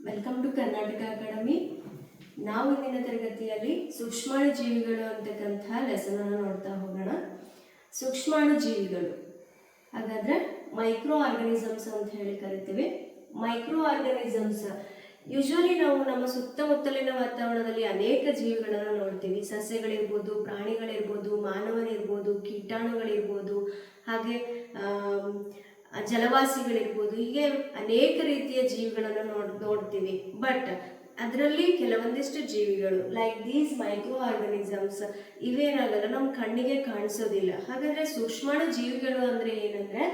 Welcome to Karnataka academy. ನಾವು ಇಂದಿನ ತರಗತಿಯಲ್ಲಿ ಸೂಕ್ಷ್ಮಾಣು ಜೀವಿಗಳು ಅಂತಕ್ಕಂಥ ಲೆಸನ್ ಅನ್ನು ನೋಡ್ತಾ ಹೋಗೋಣ. ಸೂಕ್ಷ್ಮಾಣು ಜೀವಿಗಳು ಹಾಗಾದ್ರೆ ಮೈಕ್ರೋ ಆರ್ಗನಿಸಮ್ಸ್ ಅಂತ ಹೇಳಿ ಕರಿತೀವಿ. ಮೈಕ್ರೋ ಆರ್ಗನಿಸಮ್ಸ್ ಯೂಶುವಲಿ ನಾವು ನಮ್ಮ ಸುತ್ತಮುತ್ತಲಿನ ವಾತಾವರಣದಲ್ಲಿ ಅನೇಕ ಜೀವಿಗಳನ್ನು ನೋಡ್ತೀವಿ. ಸಸ್ಯಗಳಿರ್ಬೋದು, ಪ್ರಾಣಿಗಳಿರ್ಬೋದು, ಮಾನವರಿರ್ಬೋದು, ಕೀಟಾಣುಗಳಿರ್ಬೋದು, ಹಾಗೆ ಜಲವಾಸಿಗಳಿರ್ಬೋದು, ಹೀಗೆ ಅನೇಕ ರೀತಿಯ ಜೀವಿಗಳನ್ನು ನೋಡ್ತೀವಿ. ಬಟ್ ಅದರಲ್ಲಿ ಕೆಲವೊಂದಿಷ್ಟು ಜೀವಿಗಳು ಲೈಕ್ ದೀಸ್ ಮೈಕ್ರೋ ಆರ್ಗನಿಸಮ್ಸ್ ಇವೇನಾಗಲ್ಲ, ನಮ್ಮ ಕಣ್ಣಿಗೆ ಕಾಣಿಸೋದಿಲ್ಲ. ಹಾಗಾದ್ರೆ ಸೂಕ್ಷ್ಮಾಣು ಜೀವಿಗಳು ಅಂದ್ರೆ ಏನಂದ್ರೆ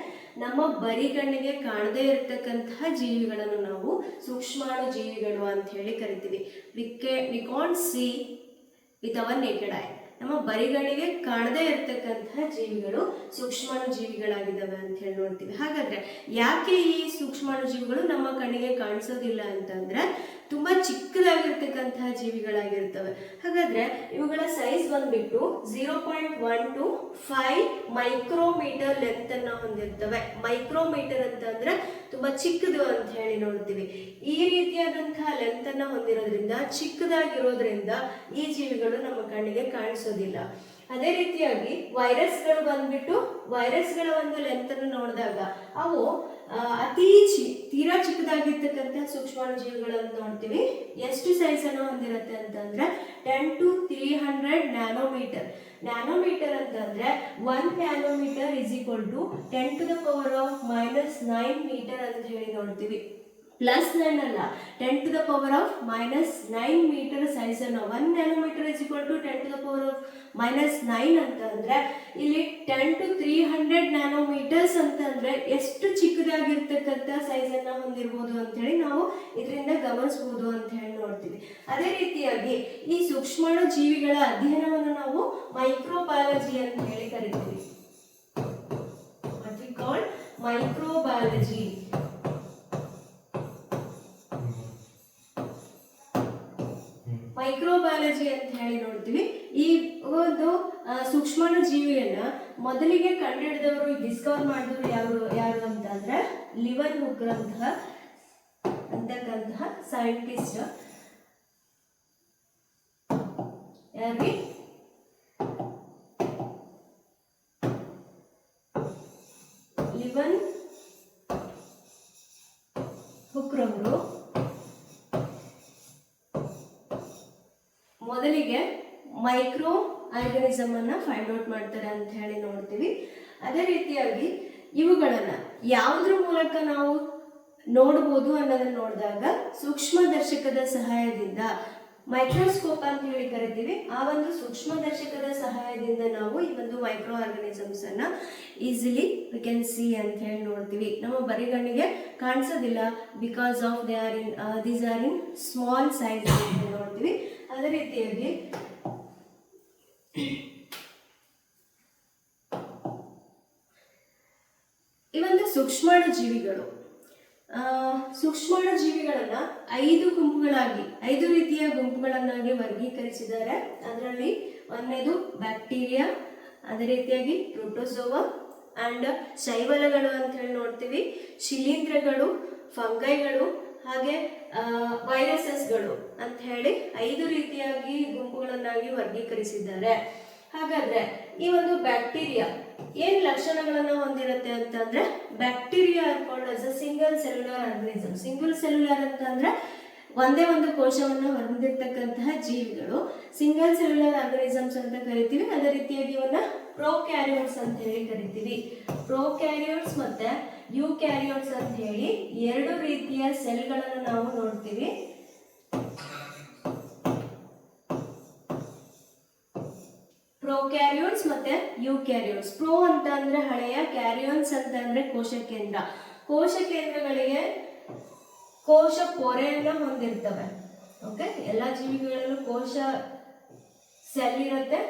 ನಮ್ಮ ಬರಿ ಕಣ್ಣಿಗೆ ಕಾಣದೇ ಇರತಕ್ಕಂತಹ ಜೀವಿಗಳನ್ನು ನಾವು ಸೂಕ್ಷ್ಮಾಣು ಜೀವಿಗಳು ಅಂತ ಹೇಳಿ ಕರಿತೀವಿ. We can't see with our naked I. ನಮ್ಮ ಬರಿಗಣ್ಣಿಗೆ ಕಾಣದೇ ಇರತಕ್ಕಂತಹ ಜೀವಿಗಳು ಸೂಕ್ಷ್ಮಾಣು ಜೀವಿಗಳಾಗಿದ್ದಾವೆ ಅಂತ ಹೇಳಿ ನೋಡ್ತೀವಿ. ಹಾಗಾದ್ರೆ ಯಾಕೆ ಈ ಸೂಕ್ಷ್ಮಾಣು ಜೀವಿಗಳು ನಮ್ಮ ಕಣ್ಣಿಗೆ ಕಾಣಿಸೋದಿಲ್ಲ ಅಂತಂದ್ರೆ ತುಂಬಾ ಚಿಕ್ಕದಾಗಿರ್ತಕ್ಕಂತಹ ಜೀವಿಗಳಾಗಿರ್ತವೆ. ಹಾಗಾದ್ರೆ ಇವುಗಳ ಸೈಜ್ ಬಂದ್ಬಿಟ್ಟು 0.1 to 5 ಮೈಕ್ರೋಮೀಟರ್ ಲೆಂತ್ ಅನ್ನ ಹೊಂದಿರ್ತವೆ. ಮೈಕ್ರೋಮೀಟರ್ ಅಂತಂದ್ರೆ ತುಂಬಾ ಚಿಕ್ಕದು ಅಂತ ಹೇಳಿ ನೋಡ್ತೀವಿ. ಈ ರೀತಿಯಾದಂತಹ ಲೆಂತ್ ಅನ್ನ ಹೊಂದಿರೋದ್ರಿಂದ, ಚಿಕ್ಕದಾಗಿರೋದ್ರಿಂದ ಈ ಜೀವಿಗಳು ನಮ್ಮ ಕಣ್ಣಿಗೆ ಕಾಣಿಸೋದಿಲ್ಲ. ಅದೇ ರೀತಿಯಾಗಿ ವೈರಸ್ಗಳು ಬಂದ್ಬಿಟ್ಟು ವೈರಸ್ಗಳ ಒಂದು ಲೆಂತ್ ಅನ್ನು ನೋಡಿದಾಗ ಅವು ತೀರಾ ಚಿಕ್ಕದಾಗಿರ್ತಕ್ಕಂಥ ಸೂಕ್ಷ್ಮಾಣು ಜೀವಿಗಳನ್ನು ನೋಡ್ತೀವಿ. ಎಷ್ಟು ಸೈಜ್ ಅನ್ನು ಹೊಂದಿರುತ್ತೆ ಅಂತಂದ್ರೆ 10 to 300 ನ್ಯಾನೋಮೀಟರ್. ನ್ಯಾನೋಮೀಟರ್ ಅಂತಂದ್ರೆ 1 nanometre is equal to 10 to the power of -9 metre ಅಂತ ಹೇಳಿ ನೋಡ್ತೀವಿ. +9 ಅಲ್ಲ, 10 to the power of -9 metre size ಅನ್ನು 1 nanometre is equal to 10 to the power of -9 ಅಂತಂದ್ರೆ ಇಲ್ಲಿ 10 to 300 ನ್ಯಾನೋಮೀಟರ್ಸ್ ಅಂತಂದ್ರೆ ಎಷ್ಟು ಚಿಕ್ಕದಾಗಿರ್ತಕ್ಕಂಥ ಸೈಜ್ ಅನ್ನ ಹೊಂದಿರಬಹುದು ಅಂತ ಹೇಳಿ ನಾವು ಇದರಿಂದ ಗಮನಿಸಬಹುದು ಅಂತ ಹೇಳಿ ನೋಡ್ತೀವಿ. ಅದೇ ರೀತಿಯಾಗಿ ಈ ಸೂಕ್ಷ್ಮಾಣು ಜೀವಿಗಳ ಅಧ್ಯಯನವನ್ನು ನಾವು ಮೈಕ್ರೋಬಯಾಲಜಿ ಅಂತ ಹೇಳಿ ಕರಿತೀವಿ. What we call microbiology. Microbiology ಅಂತ ಹೇಳಿ ನೋಡ್ತೀವಿ. ಈ ಒಂದು ಸೂಕ್ಷ್ಮಾಣು ಜೀವಿಯನ್ನ ಮೊದಲಿಗೆ ಕಂಡುಹಿಡಿದವರು, ಡಿಸ್ಕವರ್ ಮಾಡಿದವರು ಯಾರು ಅಂತಂದ್ರೆ ಲಿವನ್ ಹುಕ್ ಅಂತಕ್ಕಂತಹ ಸೈಂಟಿಸ್ಟ್. ಯಾರಿಗೆ ಲಿವನ್ ಹುಕ್ ರವರು ಮೊದಲಿಗೆ ಮೈಕ್ರೋ ಆರ್ಗನಿಸಮ್ ಅನ್ನ ಫೈಂಡ್ ಔಟ್ ಮಾಡ್ತಾರೆ ಅಂತ ಹೇಳಿ ನೋಡ್ತೀವಿ. ಅದೇ ರೀತಿಯಾಗಿ ಇವುಗಳನ್ನ ಯಾವುದ್ರ ಮೂಲಕ ನಾವು ನೋಡಬಹುದು ಅನ್ನೋದನ್ನ ನೋಡಿದಾಗ ಸೂಕ್ಷ್ಮದರ್ಶಕದ ಸಹಾಯದಿಂದ, ಮೈಕ್ರೋಸ್ಕೋಪ್ ಅಂತ ಹೇಳಿ ಕರಿತೀವಿ, ಆ ಒಂದು ಸೂಕ್ಷ್ಮದರ್ಶಕದ ಸಹಾಯದಿಂದ ನಾವು ಈ ಒಂದು ಮೈಕ್ರೋ ಆರ್ಗನಿಸಮ್ಸ್ ಅನ್ನ ಈಸಿಲಿ ವಿ ಕ್ಯಾನ್ ಸಿ ಅಂತ ಹೇಳಿ ನೋಡ್ತೀವಿ. ನಮ್ಮ ಬರಿಗಣ್ಣಿಗೆ ಕಾಣಿಸೋದಿಲ್ಲ, because of these are in small size ಅಂತ ನೋಡ್ತೀವಿ. ಅದೇ ರೀತಿಯಾಗಿ ಈ ಒಂದು ಸೂಕ್ಷ್ಮಾಣು ಜೀವಿಗಳನ್ನ 5 ಗುಂಪುಗಳಾಗಿ, 5 ರೀತಿಯ ಗುಂಪುಗಳನ್ನಾಗಿ ವರ್ಗೀಕರಿಸಿದ್ದಾರೆ. ಅದರಲ್ಲಿ ಒಂದನೇದು ಬ್ಯಾಕ್ಟೀರಿಯಾ, ಅದೇ ರೀತಿಯಾಗಿ ಪ್ರೋಟೋಜೋವಾ ಅಂಡ್ ಶೈವಲಗಳು ಅಂತ ಹೇಳಿ ನೋಡ್ತೀವಿ, ಶಿಲೀಂಧ್ರಗಳು, ಫಂಗೈಗಳು, ಹಾಗೆ ವೈರಸಸ್ಗಳು ಅಂತ ಹೇಳಿ 5 ರೀತಿಯಾಗಿ ಗುಂಪುಗಳನ್ನಾಗಿ ವರ್ಗೀಕರಿಸಿದ್ದಾರೆ. ಹಾಗಾದ್ರೆ ಈ ಒಂದು ಬ್ಯಾಕ್ಟೀರಿಯಾ ಏನ್ ಲಕ್ಷಣಗಳನ್ನ ಹೊಂದಿರುತ್ತೆ ಅಂತಂದ್ರೆ, bacteria called as a single cellular organism. Single cellular ಅಂತಂದ್ರೆ ಒಂದೇ ಒಂದು ಕೋಶವನ್ನು ಹೊಂದಿರತಕ್ಕಂತಹ ಜೀವಿಗಳು ಸಿಂಗಲ್ ಸೆಲ್ಯುಲರ್ ಆರ್ಗನಿಸಮ್ಸ್ ಅಂತ ಕರಿತೀವಿ. ಅದೇ ರೀತಿಯಾಗಿ ಇವನ್ನ ಪ್ರೋಕ್ಯಾರಿಯೋಟ್ಸ್ ಅಂತ ಹೇಳಿ ಕರಿತೀವಿ. ಪ್ರೋಕ್ಯಾರಿಯೋಟ್ಸ್ ಮತ್ತೆ ಯೂಕ್ಯಾರಿಯೋಟ್ಸ್ ಅಂತ ಹೇಳಿ 2 ರೀತಿಯ ಸೆಲ್ಗಳನ್ನು ನಾವು ನೋಡ್ತೀವಿ. ಪ್ರೋಕ್ಯಾರಿಯೋಟ್ಸ್ ಮತ್ತೆ ಯೂಕ್ಯಾರಿಯೋಟ್ಸ್. ಪ್ರೋ ಅಂತ ಅಂದ್ರೆ ಹಳೆಯ, ಕ್ಯಾರಿಯೋನ್ಸ್ ಅಂತ ಅಂದ್ರೆ ಕೋಶ ಕೇಂದ್ರ. ಕೋಶ ಕೇಂದ್ರಗಳಿಗೆ ಕೋಶ ಪೊರೆಯನ್ನ ಹೊಂದಿರ್ತವೆ. ಓಕೆ, ಎಲ್ಲಾ ಜೀವಿಗಳಲ್ಲೂ ಕೋಶ ಸೆಲ್ ಇರುತ್ತೆ,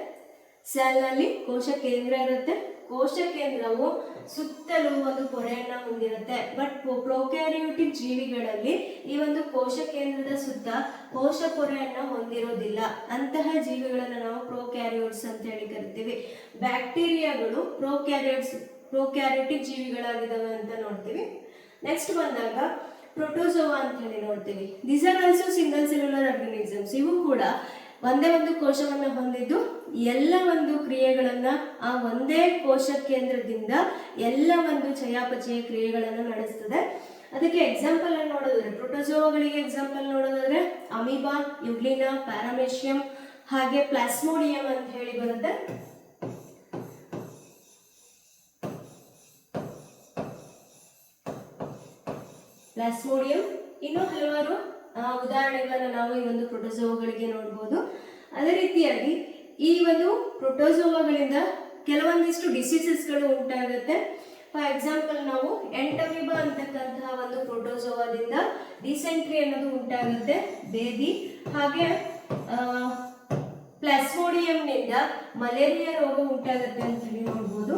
ಸೆಲ್ ನಲ್ಲಿ ಕೋಶ ಕೇಂದ್ರ ಇರುತ್ತೆ. ಕೋಶ ಕೇಂದ್ರವು ಸುತ್ತಲೂ ಒಂದು ಪೊರೆಯನ್ನ ಹೊಂದಿರುತ್ತೆ. ಬಟ್ ಪ್ರೊಕ್ಯಾರಿಯೋಟಿಕ್ ಜೀವಿಗಳಲ್ಲಿ ಈ ಒಂದು ಕೋಶ ಕೇಂದ್ರದ ಸುತ್ತ ಕೋಶ ಪೊರೆಯನ್ನ ಹೊಂದಿರೋದಿಲ್ಲ. ಅಂತಹ ಜೀವಿಗಳನ್ನ ನಾವು ಪ್ರೊಕ್ಯಾರಿಯೋಟ್ಸ್ ಅಂತ ಹೇಳಿ ಕರಿತೀವಿ. ಬ್ಯಾಕ್ಟೀರಿಯಾಗಳು ಪ್ರೊಕ್ಯಾರಿಯೋಟಿಕ್ ಜೀವಿಗಳಾಗಿದ್ದಾವೆ ಅಂತ ನೋಡ್ತೀವಿ. ನೆಕ್ಸ್ಟ್ ಬಂದಾಗ ಪ್ರೋಟೋಜೋವಾ ಅಂತ ಹೇಳಿ ನೋಡ್ತೀವಿ. These are also single cellular organisms. ಇವು ಕೂಡ ಒಂದೇ ಒಂದು ಕೋಶವನ್ನು ಹೊಂದಿದ್ದು ಎಲ್ಲ ಒಂದು ಕ್ರಿಯೆಗಳನ್ನ ಆ ಒಂದೇ ಕೋಶ ಕೇಂದ್ರದಿಂದ ಎಲ್ಲ ಒಂದು ಚಯಾಪಚಯ ಕ್ರಿಯೆಗಳನ್ನು ನಡೆಸ್ತದೆ. ಅದಕ್ಕೆ ಎಕ್ಸಾಂಪಲ್ ನೋಡೋದಾದ್ರೆ, ಪ್ರೋಟೋಜೋವಾಗಳಿಗೆ ಎಕ್ಸಾಂಪಲ್ ನೋಡೋದಾದ್ರೆ ಅಮೀಬಾ, ಯುಗ್ಲಿನಾ, ಪ್ಯಾರಾಮೆಷಿಯಂ ಹಾಗೆ ಪ್ಲಾಸ್ಮೋಡಿಯಂ ಅಂತ ಹೇಳಿ ಬರುತ್ತೆ. ಪ್ಲಾಸ್ಮೋಡಿಯಂ, ಇನ್ನು ಹಲವಾರು ಉದಾಹರಣೆಗಳನ್ನು ನಾವು ಈ ಒಂದು ಪ್ರೋಟೋಜೋವಾಗಳಿಗೆ ನೋಡಬಹುದು. ಅದೇ ರೀತಿಯಾಗಿ ಈ ಒಂದು ಪ್ರೋಟೋಜೋವಾಗಳಿಂದ ಕೆಲವೊಂದಿಷ್ಟು ಡಿಸೀಸಸ್ಗಳು ಉಂಟಾಗುತ್ತೆ. ಫಾರ್ ಎಕ್ಸಾಂಪಲ್ ನಾವು ಎಂಟಮೀಬಾ ಅಂತಕ್ಕಂತಹ ಒಂದು ಪ್ರೋಟೋಜೋವಾದಿಂದ ಡಿಸೆಂಟ್ರಿ ಅನ್ನೋದು ಉಂಟಾಗುತ್ತೆ, ಬೇದಿ. ಹಾಗೆ ಪ್ಲಾಸ್ಮೋಡಿಯಂನಿಂದ ಮಲೇರಿಯಾ ರೋಗ ಉಂಟಾಗುತ್ತೆ ಅಂತ ಹೇಳಿ ನೋಡ್ಬೋದು.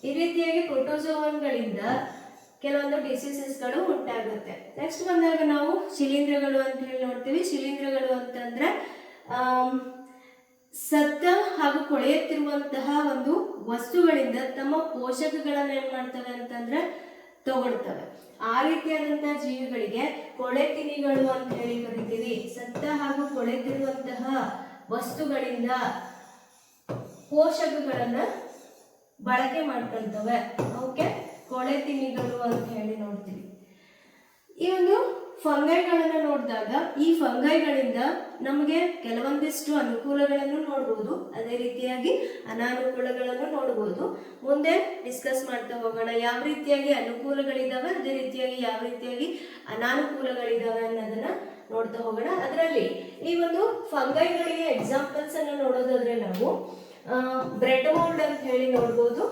ಈ ರೀತಿಯಾಗಿ ಪ್ರೋಟೋಜೋವನ್ಗಳಿಂದ ಕೆಲವೊಂದು ಡಿಸೀಸಸ್ಗಳು ಉಂಟಾಗುತ್ತೆ. ನೆಕ್ಸ್ಟ್ ಬಂದಾಗ ನಾವು ಶಿಲೀಂಧ್ರಗಳು ಅಂತ ಹೇಳಿ ನೋಡ್ತೀವಿ. ಶಿಲೀಂಧ್ರಗಳು ಅಂತಂದ್ರೆ ಸತ್ತ ಹಾಗೂ ಕೊಳೆಯುತ್ತಿರುವಂತಹ ಒಂದು ವಸ್ತುಗಳಿಂದ ತಮ್ಮ ಪೋಷಕಗಳನ್ನ ಏನ್ ಮಾಡ್ತವೆ ಅಂತಂದ್ರೆ ತಗೊಳ್ತವೆ. ಆ ರೀತಿಯಾದಂತಹ ಜೀವಿಗಳಿಗೆ ಕೊಳೆತಿನಿಗಳು ಅಂತ ಹೇಳಿ ಕರಿತೀವಿ. ಸತ್ತ ಹಾಗೂ ಕೊಳೆತಿರುವಂತಹ ವಸ್ತುಗಳಿಂದ ಪೋಷಕಗಳನ್ನ ಬಳಕೆ ಮಾಡ್ಕೊಳ್ತವೆ. ಓಕೆ, ಕೊಳೆತಿನಿಗಳು ಅಂತ ಹೇಳಿ ನೋಡ್ತೀವಿ. ಈ ಒಂದು ಫಂಗೈಗಳನ್ನು ನೋಡಿದಾಗ ಈ ಫಂಗೈಗಳಿಂದ ನಮಗೆ ಕೆಲವೊಂದಿಷ್ಟು ಅನುಕೂಲಗಳನ್ನು ನೋಡ್ಬೋದು, ಅದೇ ರೀತಿಯಾಗಿ ಅನಾನುಕೂಲಗಳನ್ನು ನೋಡ್ಬೋದು. ಮುಂದೆ ಡಿಸ್ಕಸ್ ಮಾಡ್ತಾ ಹೋಗೋಣ ಯಾವ ರೀತಿಯಾಗಿ ಅನುಕೂಲಗಳಿದಾವೆ, ಅದೇ ರೀತಿಯಾಗಿ ಯಾವ ರೀತಿಯಾಗಿ ಅನಾನುಕೂಲಗಳಿದಾವೆ ಅನ್ನೋದನ್ನ ನೋಡ್ತಾ ಹೋಗೋಣ. ಅದರಲ್ಲಿ ಈ ಒಂದು ಫಂಗೈಗಳಿಗೆ ಎಕ್ಸಾಂಪಲ್ಸ್ ಅನ್ನು ನೋಡೋದಾದ್ರೆ ನಾವು ಬ್ರೆಡ್ ಮೋಲ್ಡ್ ಅಂತ ಹೇಳಿ ನೋಡ್ಬೋದು.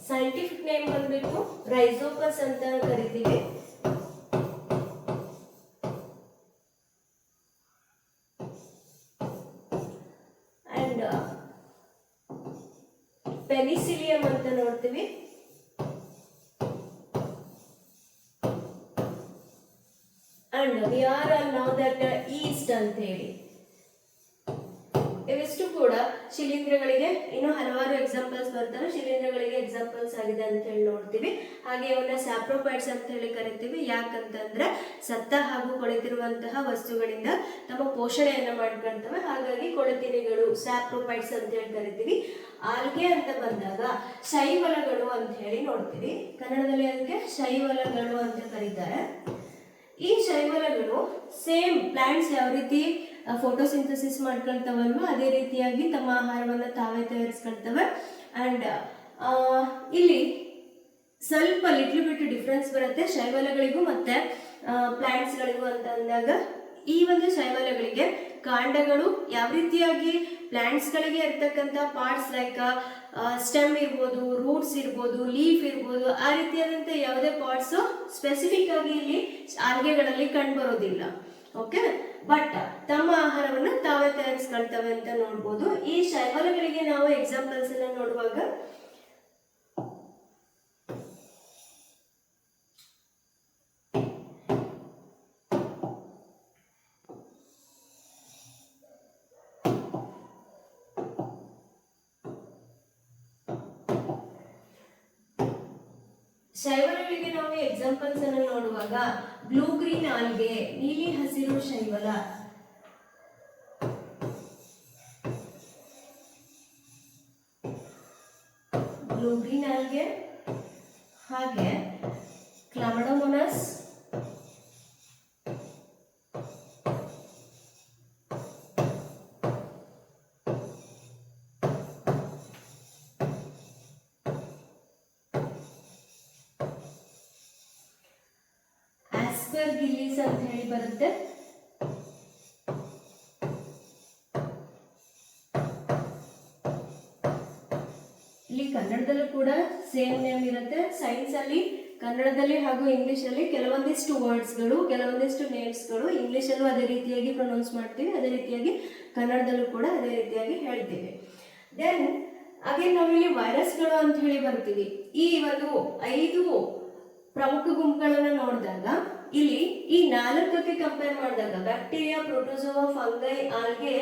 ಸೈಂಟಿಫಿಕ್ ನೇಮ್ ಬಂದ್ಬಿಟ್ಟು ರೈಸೋಪಸ್ ಅಂತ ಕರಿತೀವಿ. ಅಂಡ್ ಪೆನಿಸಿಲಿಯಂ ಅಂತ ನೋಡ್ತೀವಿ. And we are now that East ಅಂತ ಹೇಳಿ. ಇವಿಷ್ಟು ಕೂಡ ಶಿಲೀಂಧ್ರಗಳಿಗೆ ಇನ್ನು ಹಲವಾರು ಎಕ್ಸಾಂಪಲ್ಸ್ ಬರ್ತಾರೆ. ಶಿಲೀಂಧ್ರಗಳಿಗೆ ಎಕ್ಸಾಂಪಲ್ಸ್ ಆಗಿದೆ ಅಂತ ಹೇಳಿ ನೋಡ್ತೀವಿ. ಹಾಗೆ ಇವನ್ನ ಸ್ಯಾಪ್ರೋಪೈಡ್ಸ್ ಅಂತ ಹೇಳಿ ಕರಿತೀವಿ. ಯಾಕಂತಂದ್ರೆ ಸತ್ತ ಹಾಗೂ ಕೊಳೆತಿರುವಂತಹ ವಸ್ತುಗಳಿಂದ ತಮ್ಮ ಪೋಷಣೆಯನ್ನ ಮಾಡ್ಕೊಳ್ತವೆ, ಹಾಗಾಗಿ ಕೊಳೆತಿನಿಗಳು ಸ್ಯಾಪ್ರೋಪೈಡ್ಸ್ ಅಂತ ಹೇಳಿ ಕರಿತೀವಿ. ಆಲ್ಗೆ ಅಂತ ಬಂದಾಗ ಶೈವಲಗಳು ಅಂತ ಹೇಳಿ ನೋಡ್ತೀವಿ. ಕನ್ನಡದಲ್ಲಿ ಅದಕ್ಕೆ ಶೈವಲಗಳು ಅಂತ ಕರೀತಾರೆ. ಈ ಶೈವಲಗಳು ಸೇಮ್ ಪ್ಲಾಂಟ್ಸ್ ಯಾವ ರೀತಿ ಫೋಟೋಸಿಂಥಸಿಸ್ ಮಾಡ್ಕೊಳ್ತವಲ್ವ ಅದೇ ರೀತಿಯಾಗಿ ತಮ್ಮ ಆಹಾರವನ್ನು ತಾವೇ ತಯಾರಿಸ್ಕೊಳ್ತವೆ. ಅಂಡ್ ಇಲ್ಲಿ ಸ್ವಲ್ಪ ಲಿಟ್ಲ್ ಬಿಟ್ ಡಿಫ್ರೆನ್ಸ್ ಬರುತ್ತೆ ಶೈವಲಗಳಿಗೂ ಮತ್ತೆ ಪ್ಲಾಂಟ್ಸ್ಗಳಿಗೂ ಅಂತ ಅಂದಾಗ, ಈ ಒಂದು ಶೈವಲಗಳಿಗೆ ಕಾಂಡಗಳು ಯಾವ ರೀತಿಯಾಗಿ ಪ್ಲಾಂಟ್ಸ್ಗಳಿಗೆ ಇರ್ತಕ್ಕಂಥ ಪಾರ್ಟ್ಸ್ ಲೈಕ್ ಸ್ಟೆಮ್ ಇರ್ಬೋದು, ರೂಟ್ಸ್ ಇರ್ಬೋದು, ಲೀಫ್ ಇರ್ಬೋದು, ಆ ರೀತಿಯಾದಂಥ ಯಾವುದೇ ಪಾರ್ಟ್ಸು ಸ್ಪೆಸಿಫಿಕ್ ಆಗಿ ಇಲ್ಲಿ ಆಲ್ಗೆಗಳಲ್ಲಿ ಕಂಡು ಬರೋದಿಲ್ಲ. ಓಕೆ, ಬಟ್ ತಮ್ಮ ಆಹಾರವನ್ನು ತಾವೇ ತಯಾರಿಸ್ಕೊಳ್ತವೆ ಅಂತ ನೋಡ್ಬೋದು. ಈ ಶೈವಲಗಳಿಗೆ ನಾವು ಎಕ್ಸಾಂಪಲ್ಸ್ ಅನ್ನ ನೋಡುವಾಗ ಶೈವಲಗಳಿಗೆ ನಾವು ಎಕ್ಸಾಂಪಲ್ಸ್ ಅನ್ನು ನೋಡುವಾಗ ಬ್ಲೂ ಗ್ರೀನ್ ಆಲ್ಗೆ, ನೀಲಿ ಹಸಿರು ಶೈವಲ, ಬ್ಲೂ ಗ್ರೀನ್ ಆಲ್ಗೆ, ಹಾಗೆ ಕ್ಲಮಡೋಮೋನಸ್, ಗಿಲ್ಲಿಸ್ ಅಂತ ಹೇಳಿ ಬರುತ್ತೆ. ಇಲ್ಲಿ ಕನ್ನಡದಲ್ಲೂ ಕೂಡ ಸೇಮ್ ನೇಮ್ ಇರುತ್ತೆ. ಸೈನ್ಸ್ ಅಲ್ಲಿ ಕನ್ನಡದಲ್ಲಿ ಹಾಗೂ ಇಂಗ್ಲಿಷ್ ಅಲ್ಲಿ ಕೆಲವೊಂದಿಷ್ಟು ವರ್ಡ್ಸ್ಗಳು, ಕೆಲವೊಂದಿಷ್ಟು ನೇಮ್ಸ್ಗಳು ಇಂಗ್ಲಿಷಲ್ಲೂ ಅದೇ ರೀತಿಯಾಗಿ ಪ್ರೊನೌನ್ಸ್ ಮಾಡ್ತೀವಿ, ಅದೇ ರೀತಿಯಾಗಿ ಕನ್ನಡದಲ್ಲೂ ಕೂಡ ಅದೇ ರೀತಿಯಾಗಿ ಹೇಳ್ತೀವಿ. ದೆನ್ ಅಗೇನ್ ನಾವಿಲ್ಲಿ ವೈರಸ್ಗಳು ಅಂತ ಹೇಳಿ ಬರ್ತೀವಿ. ಈ ಒಂದು 5 ಪ್ರಮುಖ ಗುಂಪುಗಳನ್ನು ನೋಡಿದಾಗ ಇಲ್ಲಿ ಈ 4ಕ್ಕೆ ಕಂಪೇರ್ ಮಾಡಿದಾಗ ಬ್ಯಾಕ್ಟೀರಿಯಾ, ಪ್ರೋಟೋಜೋವಾ, ಫಂಗೈ, ಆಲ್ಗೆ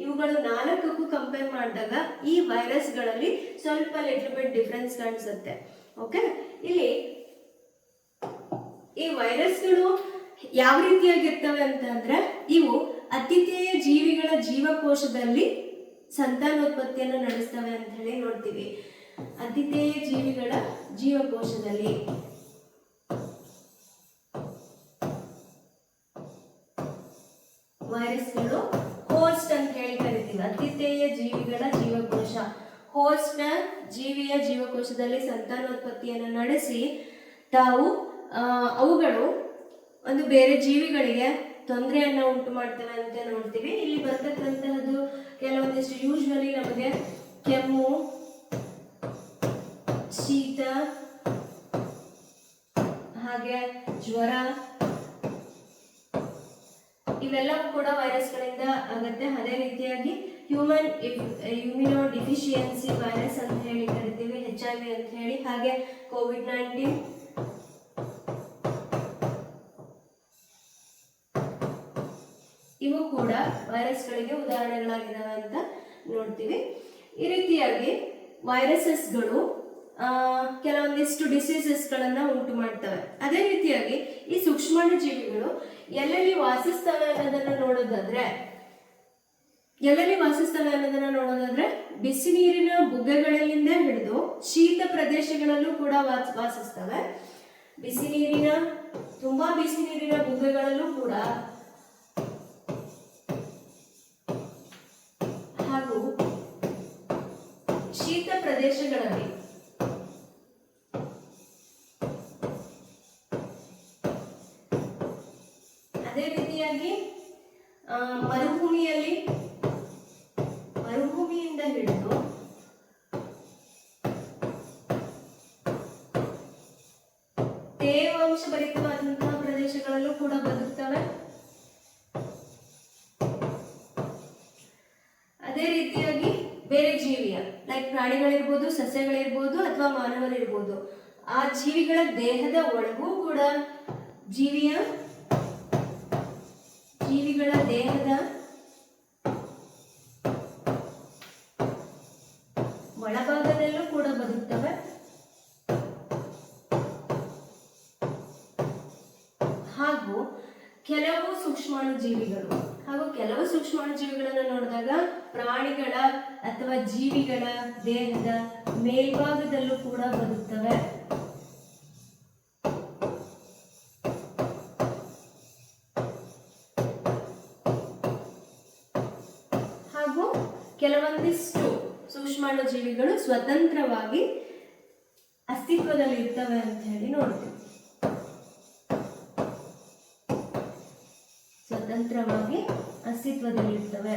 ಇವುಗಳು 4ಕ್ಕೂ ಕಂಪೇರ್ ಮಾಡಿದಾಗ ಈ ವೈರಸ್ಗಳಲ್ಲಿ ಸ್ವಲ್ಪ ಲಿಟಲ್ ಬಿಟ್ ಡಿಫರೆನ್ಸ್ ಕಾಣಿಸುತ್ತೆ. ಓಕೆ, ಇಲ್ಲಿ ಈ ವೈರಸ್ಗಳು ಯಾವ ರೀತಿಯಾಗಿರ್ತವೆ ಅಂತಂದ್ರೆ ಇವು ಅತಿಥೇಯ ಜೀವಿಗಳ ಜೀವಕೋಶದಲ್ಲಿ ಸಂತಾನೋತ್ಪತ್ತಿಯನ್ನು ನಡೆಸ್ತವೆ ಅಂತ ಹೇಳಿ ನೋಡ್ತೀವಿ. ಅತಿಥೇಯ ಜೀವಿಗಳ ಜೀವಕೋಶದಲ್ಲಿ ವೈರಸ್ಗಳು ಹೋಸ್ಟ್ ಅಂತ ಹೇಳಿ ಕರಿತೀವಿ. ಅತಿಥೇಯ ಜೀವಿಗಳ ಜೀವಕೋಶ, ಹೋಸ್ಟ್ ನ ಜೀವಿಯ ಜೀವಕೋಶದಲ್ಲಿ ಸಂತಾನೋತ್ಪತ್ತಿಯನ್ನು ನಡೆಸಿ ತಾವು ಅವುಗಳು ಒಂದು ಬೇರೆ ಜೀವಿಗಳಿಗೆ ತೊಂದರೆಯನ್ನ ಉಂಟು ಮಾಡ್ತವೆ ಅಂತ ನೋಡ್ತೀವಿ. ಇಲ್ಲಿ ಬರ್ತಕ್ಕಂತಹದ್ದು ಕೆಲವೊಂದಿಷ್ಟು ಯೂಶ್ವಲಿ ನಮಗೆ ಕೆಮ್ಮು, ಶೀತ, ಹಾಗೆ ಜ್ವರ ಇವೆಲ್ಲವೂ ಕೂಡ ವೈರಸ್ಗಳಿಂದ ಆಗುತ್ತೆ. ಅದೇ ರೀತಿಯಾಗಿ ಹ್ಯೂಮನ್ ಇಮ್ಯುನೋ ಡಿಫಿಷಿಯನ್ಸಿ ವೈರಸ್ ಅಂತ ಹೇಳಿ ಕರಿತೀವಿ, HIV ಅಂತ ಹೇಳಿ, ಹಾಗೆ COVID-19, ಇವು ಕೂಡ ವೈರಸ್ಗಳಿಗೆ ಉದಾಹರಣೆಗಳಾಗಿದ್ದಾವೆ ಅಂತ ನೋಡ್ತೀವಿ. ಈ ರೀತಿಯಾಗಿ ವೈರಸಸ್ಗಳು ಕೆಲವೊಂದಿಷ್ಟು ಡಿಸೀಸಸ್ಗಳನ್ನ ಉಂಟು ಮಾಡ್ತವೆ. ಅದೇ ರೀತಿಯಾಗಿ ಈ ಸೂಕ್ಷ್ಮಾಣು ಜೀವಿಗಳು ಎಲ್ಲೆಲ್ಲಿ ವಾಸಿಸ್ತವೆ ಅನ್ನೋದನ್ನ ನೋಡೋದಾದ್ರೆ ಬಿಸಿ ನೀರಿನ ಬುಗ್ಗೆಗಳಿಂದ ಹಿಡಿದು ಶೀತ ಪ್ರದೇಶಗಳಲ್ಲೂ ಕೂಡ ವಾಸಿಸ್ತವೆ. ತುಂಬಾ ಬಿಸಿ ನೀರಿನ ಬುಗ್ಗೆಗಳಲ್ಲೂ ಕೂಡ ಹಾಗೂ ಶೀತ ಪ್ರದೇಶಗಳಲ್ಲಿ ಅದೇ ರೀತಿಯಾಗಿ ಮರುಭೂಮಿಯಿಂದ ಹಿಡಿದು ತೇವಾಂಶ ಭರಿತವಾದಂತಹ ಪ್ರದೇಶಗಳಲ್ಲೂ ಕೂಡ ಬದುಕ್ತವೆ. ಅದೇ ರೀತಿಯಾಗಿ ಬೇರೆ ಜೀವಿಯ ಲೈಕ್ ಪ್ರಾಣಿಗಳಿರ್ಬೋದು, ಸಸ್ಯಗಳಿರ್ಬೋದು ಅಥವಾ ಮಾನವರಿರ್ಬೋದು, ಆ ಜೀವಿಗಳ ದೇಹದ ಒಳಗೂ ಕೂಡ ಜೀವಿಗಳ ದೇಹದ ಒಳಭಾಗದಲ್ಲೂ ಕೂಡ ಬದುಕ್ತವೆ. ಹಾಗೂ ಕೆಲವು ಸೂಕ್ಷ್ಮಾಣು ಜೀವಿಗಳನ್ನು ನೋಡಿದಾಗ ಪ್ರಾಣಿಗಳ ಅಥವಾ ಜೀವಿಗಳ ದೇಹದ ಮೇಲ್ಭಾಗದಲ್ಲೂ ಕೂಡ ಬದುಕ್ತವೆ. ಹಾಗೂ ಕೆಲವೊಂದಿಷ್ಟು ಸೂಕ್ಷ್ಮಾಣು ಜೀವಿಗಳು ಸ್ವತಂತ್ರವಾಗಿ ಅಸ್ತಿತ್ವದಲ್ಲಿ ಇರ್ತವೆ ಅಂತ ಹೇಳಿ ನೋಡ್ತೀವಿ. ಸ್ವತಂತ್ರವಾಗಿ ಅಸ್ತಿತ್ವದಲ್ಲಿರ್ತವೆ.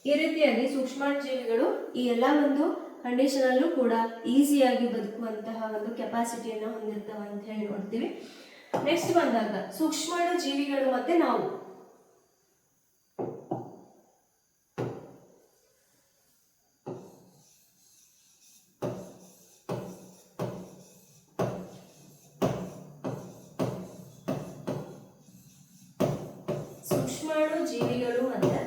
ಈ ರೀತಿಯಾಗಿ ಸೂಕ್ಷ್ಮಾಣು ಜೀವಿಗಳು ಈ ಎಲ್ಲ ಒಂದು ಕಂಡೀಷನ್ ಅಲ್ಲೂ ಕೂಡ ಈಸಿಯಾಗಿ ಬದುಕುವಂತಹ ಒಂದು ಕೆಪಾಸಿಟಿಯನ್ನು ಹೊಂದಿರ್ತವೆ ಅಂತ ಹೇಳಿ ನೋಡ್ತೀವಿ. ನೆಕ್ಸ್ಟ್ ಬಂದಾಗ ಸೂಕ್ಷ್ಮಾಣು ಜೀವಿಗಳು ಮತ್ತೆ ನಾವು ಸೂಕ್ಷ್ಮಾಣು ಜೀವಿಗಳು ಮತ್ತೆ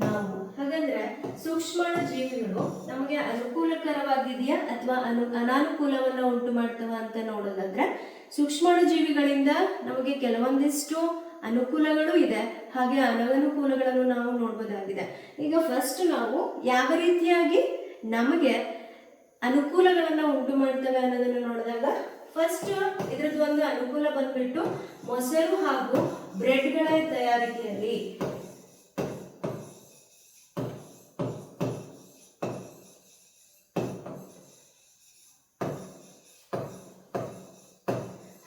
ನಾವು. ಹಾಗಂದ್ರೆ ಸೂಕ್ಷ್ಮಾಣು ಜೀವಿಗಳು ನಮಗೆ ಅನುಕೂಲಕರವಾಗಿದೆಯಾ ಅಥವಾ ಅನಾನುಕೂಲವನ್ನ ಉಂಟು ಮಾಡ್ತವ ಅಂತ ನೋಡೋದಾದ್ರೆ ಸೂಕ್ಷ್ಮಾಣು ಜೀವಿಗಳಿಂದ ನಮಗೆ ಕೆಲವೊಂದಿಷ್ಟು ಅನುಕೂಲಗಳು ಇದೆ, ಹಾಗೆ ಅನನುಕೂಲಗಳನ್ನು ನಾವು ನೋಡ್ಬೋದಾಗಿದೆ. ಈಗ ಫಸ್ಟ್ ನಾವು ಯಾವ ರೀತಿಯಾಗಿ ನಮಗೆ ಅನುಕೂಲಗಳನ್ನ ಉಂಟು ಮಾಡ್ತವೆ ಅನ್ನೋದನ್ನು ನೋಡಿದಾಗ ಫಸ್ಟ್ ಇದ್ರದ್ದು ಒಂದು ಅನುಕೂಲ ಬಂದ್ಬಿಟ್ಟು ಮೊಸರು ಹಾಗೂ ಬ್ರೆಡ್ಗಳ ತಯಾರಿಕೆಯಲ್ಲಿ.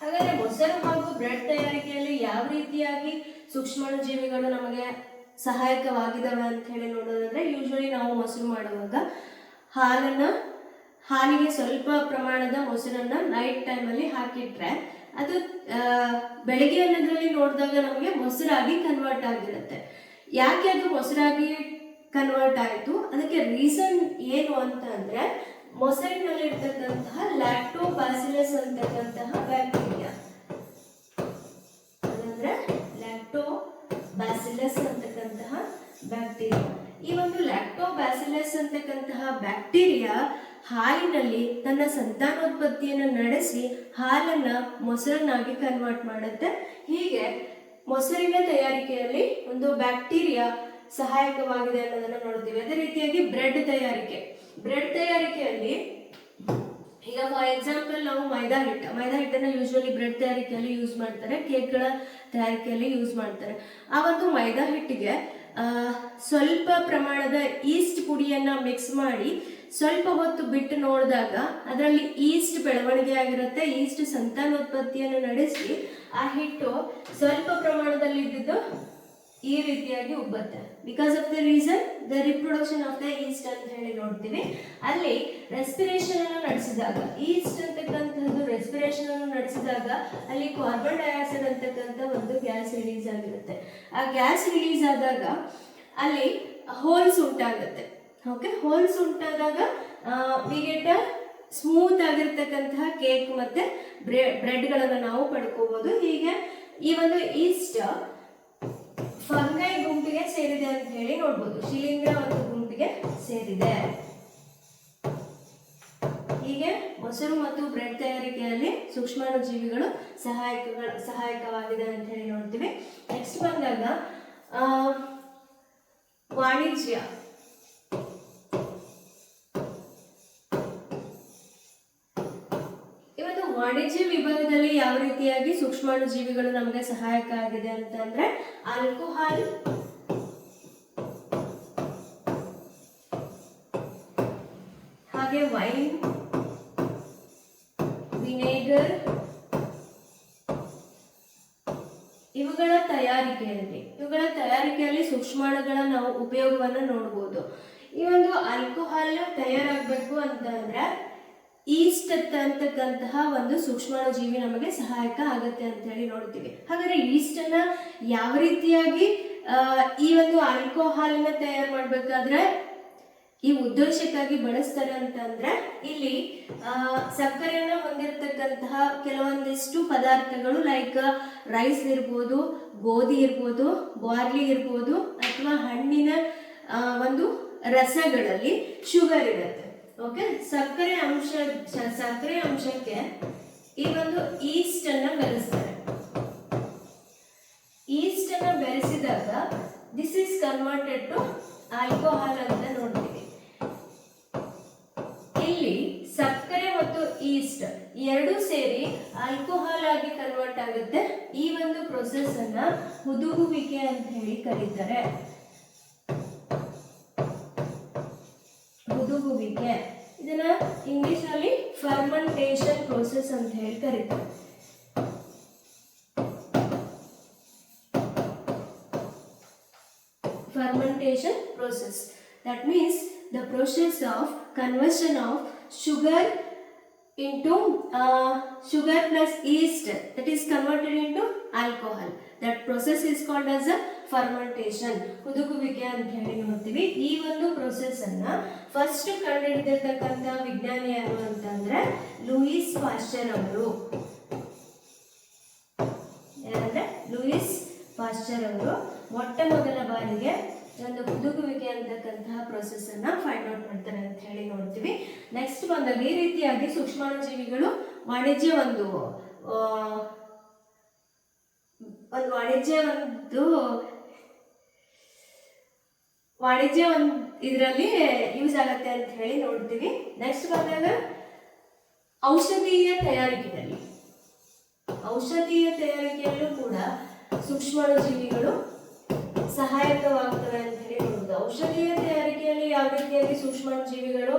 ಹಾಗಾದ್ರೆ ಮೊಸರು ಹಾಗೂ ಬ್ರೆಡ್ ತಯಾರಿಕೆಯಲ್ಲಿ ಯಾವ ರೀತಿಯಾಗಿ ಸೂಕ್ಷ್ಮಾಣು ಜೀವಿಗಳು ನಮಗೆ ಸಹಾಯಕವಾಗಿದ್ದಾವೆ ಅಂತ ಹೇಳಿ ನೋಡೋದಾದ್ರೆ ಯೂಶ್ವಲಿ ನಾವು ಮೊಸರು ಮಾಡುವಾಗ ಹಾಲಿಗೆ ಸ್ವಲ್ಪ ಪ್ರಮಾಣದ ಮೊಸರನ್ನ ನೈಟ್ ಟೈಮಲ್ಲಿ ಹಾಕಿಟ್ರೆ ಅದು ಬೆಳಗ್ಗೆ ಅನ್ನೋದ್ರಲ್ಲಿ ನೋಡಿದಾಗ ನಮಗೆ ಮೊಸರಾಗಿ ಕನ್ವರ್ಟ್ ಆಗಿರುತ್ತೆ. ಯಾಕೆ ಅದು ಮೊಸರಾಗಿ ಕನ್ವರ್ಟ್ ಆಯಿತು, ಅದಕ್ಕೆ ರೀಸನ್ ಏನು ಅಂತ ಅಂದರೆ ಮೊಸರಿನಲ್ಲಿ ಇರ್ತಕ್ಕಂತಹ ಲ್ಯಾಕ್ಟೋಬ್ಯಾಸಿಲಸ್ ಅಂತಕ್ಕಂತಹ ಬ್ಯಾಕ್ಟೀರಿಯಾ, ಅದಂದ್ರೆ ಲ್ಯಾಕ್ಟೋಬ್ಯಾಸಿಲಸ್ ಅಂತಕ್ಕಂತಹ ಬ್ಯಾಕ್ಟೀರಿಯಾ. ಈ ಒಂದು ಲ್ಯಾಕ್ಟೋಬ್ಯಾಸಿಲಸ್ ಅಂತಕ್ಕಂತಹ ಬ್ಯಾಕ್ಟೀರಿಯಾ ಹಾಲಿನಲ್ಲಿ ತನ್ನ ಸಂತಾನೋತ್ಪತ್ತಿಯನ್ನು ನಡೆಸಿ ಹಾಲನ್ನ ಮೊಸರನ್ನಾಗಿ ಕನ್ವರ್ಟ್ ಮಾಡುತ್ತೆ. ಹೀಗೆ ಮೊಸರಿನ ತಯಾರಿಕೆಯಲ್ಲಿ ಒಂದು ಬ್ಯಾಕ್ಟೀರಿಯಾ ಸಹಾಯಕವಾಗಿದೆ ಅನ್ನೋದನ್ನ ನೋಡ್ತೀವಿ. ಅದೇ ರೀತಿಯಾಗಿ ಬ್ರೆಡ್ ತಯಾರಿಕೆಯಲ್ಲಿ ಈಗ ಫಾರ್ ಎಕ್ಸಾಂಪಲ್ ನಾವು ಮೈದಾ ಹಿಟ್ಟನ್ನು ಯೂಶ್ವಲಿ ಬ್ರೆಡ್ ತಯಾರಿಕೆಯಲ್ಲಿ ಯೂಸ್ ಮಾಡ್ತಾರೆ, ಕೇಕ್ಗಳ ತಯಾರಿಕೆಯಲ್ಲಿ ಯೂಸ್ ಮಾಡ್ತಾರೆ. ಆ ಒಂದು ಮೈದಾ ಹಿಟ್ಟಿಗೆ ಸ್ವಲ್ಪ ಪ್ರಮಾಣದ ಈಸ್ಟ್ ಪುಡಿಯನ್ನು ಮಿಕ್ಸ್ ಮಾಡಿ ಸ್ವಲ್ಪ ಹೊತ್ತು ಬಿಟ್ಟು ನೋಡಿದಾಗ ಅದರಲ್ಲಿ ಈಸ್ಟ್ ಬೆಳವಣಿಗೆ ಆಗಿರುತ್ತೆ. ಈಸ್ಟ್ ಸಂತಾನೋತ್ಪತ್ತಿಯನ್ನು ನಡೆಸಿ ಆ ಹಿಟ್ಟು ಸ್ವಲ್ಪ ಪ್ರಮಾಣದಲ್ಲಿ ಇದ್ದಿದ್ದು ಈ ರೀತಿಯಾಗಿ ಉಬ್ಬುತ್ತೆ. Because of the reason the reproduction of the yeast ಅಂತ ಹೇಳಿ ನೋಡ್ತೀವಿ. ಅಲ್ಲಿ ರೆಸ್ಪಿರೇಷನ್ ಅನ್ನು ನಡೆಸಿದಾಗ, ಈಸ್ಟ್ ಅಂತಕ್ಕಂಥದ್ದು ರೆಸ್ಪಿರೇಷನ್ ಅನ್ನು ನಡೆಸಿದಾಗ ಅಲ್ಲಿ ಕಾರ್ಬನ್ ಡೈಆಕ್ಸೈಡ್ ಅಂತಕ್ಕಂಥ ಒಂದು ಗ್ಯಾಸ್ ರಿಲೀಸ್ ಆಗಿರುತ್ತೆ. ಆ ಗ್ಯಾಸ್ ರಿಲೀಸ್ ಆದಾಗ ಅಲ್ಲಿ ಹೋಲ್ಸ್ ಉಂಟಾಗುತ್ತೆ. ಓಕೆ, ಹೋಲ್ಸ್ ಉಂಟಾದಾಗ ವಿ ಗೆಟ್ ಸ್ಮೂತ್ ಆಗಿರ್ತಕ್ಕಂತಹ ಕೇಕ್ ಮತ್ತೆ ಬ್ರೆಡ್ಗಳನ್ನು ನಾವು ಪಡ್ಕೋಬಹುದು. ಹೀಗೆ ಈ ಒಂದು ಈಸ್ಟ್ ಫಂಗೈ ಗುಂಪಿಗೆ ಸೇರಿದೆ ಅಂತ ಹೇಳಿ ನೋಡ್ಬೋದು, ಶಿಲೀಂಧ್ರ ಒಂದು ಗುಂಪಿಗೆ ಸೇರಿದೆ. ಹೀಗೆ ಮೊಸರು ಮತ್ತು ಬ್ರೆಡ್ ತಯಾರಿಕೆಯಲ್ಲಿ ಸೂಕ್ಷ್ಮಾಣುಜೀವಿಗಳು ಸಹಾಯಕವಾಗಿದೆ ಅಂತ ಹೇಳಿ ನೋಡ್ತೀವಿ. ನೆಕ್ಸ್ಟ್ ಬಂದಾಗ ವಾಣಿಜ್ಯ. ಇವತ್ತು ವಾಣಿಜ್ಯ ವಿಭಾಗದಲ್ಲಿ ಯಾವ ರೀತಿಯಾಗಿ ಸೂಕ್ಷ್ಮಾಣುಜೀವಿಗಳು ನಮಗೆ ಸಹಾಯಕ ಆಗಿದೆ ಅಂತಂದ್ರೆ ಆಲ್ಕೋಹಾಲ್, ಹಾಗೆ ವೈನ್, ವಿನೆಗರ್, ಇವುಗಳ ತಯಾರಿಕೆಯಲ್ಲಿ ಸೂಕ್ಷ್ಮಾಣುಗಳ ನಾವು ಉಪಯೋಗವನ್ನು ನೋಡಬಹುದು. ಈ ಒಂದು ಆಲ್ಕೋಹಾಲ್ ತಯಾರಾಗಬೇಕು ಅಂತಂದ್ರೆ ಈಸ್ಟ್ ಅಂತಕ್ಕಂತಹ ಒಂದು ಸೂಕ್ಷ್ಮಾಣುಜೀವಿ ನಮಗೆ ಸಹಾಯಕ ಆಗುತ್ತೆ ಅಂತ ಹೇಳಿ ನೋಡ್ತೀವಿ. ಹಾಗಾದ್ರೆ ಈಸ್ಟ್ ಅನ್ನ ಯಾವ ರೀತಿಯಾಗಿ ಈ ಒಂದು ಆಲ್ಕೋಹಾಲ್ನ ತಯಾರು ಮಾಡಬೇಕಾದ್ರೆ ಈ ಉದ್ದೇಶಕ್ಕಾಗಿ ಬಳಸ್ತಾರೆ ಅಂತಂದ್ರೆ ಇಲ್ಲಿ ಸಕ್ಕರೆಯನ್ನು ಹೊಂದಿರತಕ್ಕಂತಹ ಕೆಲವೊಂದಿಷ್ಟು ಪದಾರ್ಥಗಳು ಲೈಕ್ ರೈಸ್ ಇರ್ಬೋದು, ಗೋಧಿ ಇರ್ಬೋದು, ಬಾರ್ಲಿ ಇರ್ಬೋದು, ಅಥವಾ ಹಣ್ಣಿನ ಒಂದು ರಸಗಳಲ್ಲಿ ಶುಗರ್ ಇರುತ್ತೆ. ಓಕೆ, ಸಕ್ಕರೆ ಅಂಶಕ್ಕೆ ಈ ಒಂದು ಈಸ್ಟ್ ಅನ್ನ ಬೆರೆಸ್ತಾರೆ. ಈಸ್ಟ್ ಅನ್ನ ಬೆರೆಸಿದಾಗ this is converted to alcohol ಅಂತ ನೋಡ್ತೀವಿ. ಇಲ್ಲಿ ಸಕ್ಕರೆ ಮತ್ತು ಈಸ್ಟ್ ಎರಡು ಸೇರಿ ಆಲ್ಕೋಹಾಲ್ ಆಗಿ ಕನ್ವರ್ಟ್ ಆಗುತ್ತೆ. ಈ ಒಂದು ಪ್ರೊಸೆಸ್ ಅನ್ನ ಹುದುಗುವಿಕೆ ಅಂತ ಹೇಳಿ ಕರೀತಾರೆ. ಹುದುಗುವಿಕೆ, ಇದನ್ನ ಇಂಗ್ಲಿಷ್ ನಲ್ಲಿ ಫರ್ಮೆಂಟೇಷನ್ ಪ್ರೋಸೆಸ್ ಅಂತ ಹೇಳಿ ಕರೀತಾರೆ. Fermentation process, that means the process of conversion of sugar into sugar plus yeast, that is converted into alcohol. That process is called as a fermentation. ಹುದುಗುವಿಕೆ ಅಂತ ಹೇಳಿ ನೋಡ್ತೀವಿ. ಈ ಒಂದು ಪ್ರೊಸೆಸ್ ಅನ್ನ ಫಸ್ಟ್ ಕಂಡುಹಿಡಿದಿರ್ತಕ್ಕಂಥ ವಿಜ್ಞಾನಿ ಯಾರು ಅಂತಂದ್ರೆ ಲೂಯಿಸ್ ಪಾಶ್ಚರ್ ಅವರು. ಏನಂದ್ರೆ ಲೂಯಿಸ್ ಪಾಶ್ಚರ್ ಅವರು ಮೊಟ್ಟ ಮೊದಲ ಬಾರಿಗೆ ಒಂದು ಹುದುಗುವಿಕೆ ಅಂತಕ್ಕಂತಹ ಪ್ರೊಸೆಸ್ ಅನ್ನ ಫೈಂಡ್ ಔಟ್ ಮಾಡ್ತಾರೆ ಅಂತ ಹೇಳಿ ನೋಡ್ತೀವಿ. ನೆಕ್ಸ್ಟ್ ಬಂದಾಗ ಈ ರೀತಿಯಾಗಿ ಸೂಕ್ಷ್ಮಾಣುಜೀವಿಗಳು ವಾಣಿಜ್ಯ ಒಂದು ಇದರಲ್ಲಿ ಯೂಸ್ ಆಗುತ್ತೆ ಅಂತ ಹೇಳಿ ನೋಡ್ತೀವಿ. ನೆಕ್ಸ್ಟ್ ಬಂದಾಗ ಔಷಧೀಯ ತಯಾರಿಕೆಯಲ್ಲೂ ಕೂಡ ಸೂಕ್ಷ್ಮಾಣುಜೀವಿಗಳು ಸಹಾಯಕವಾಗ್ತವೆ ಅಂತ ಹೇಳಿ ನೋಡುದು. ಔಷಧೀಯ ತಯಾರಿಕೆಯಲ್ಲಿ ಯಾವ ರೀತಿಯಾಗಿ ಸೂಕ್ಷ್ಮಾಣುಜೀವಿಗಳು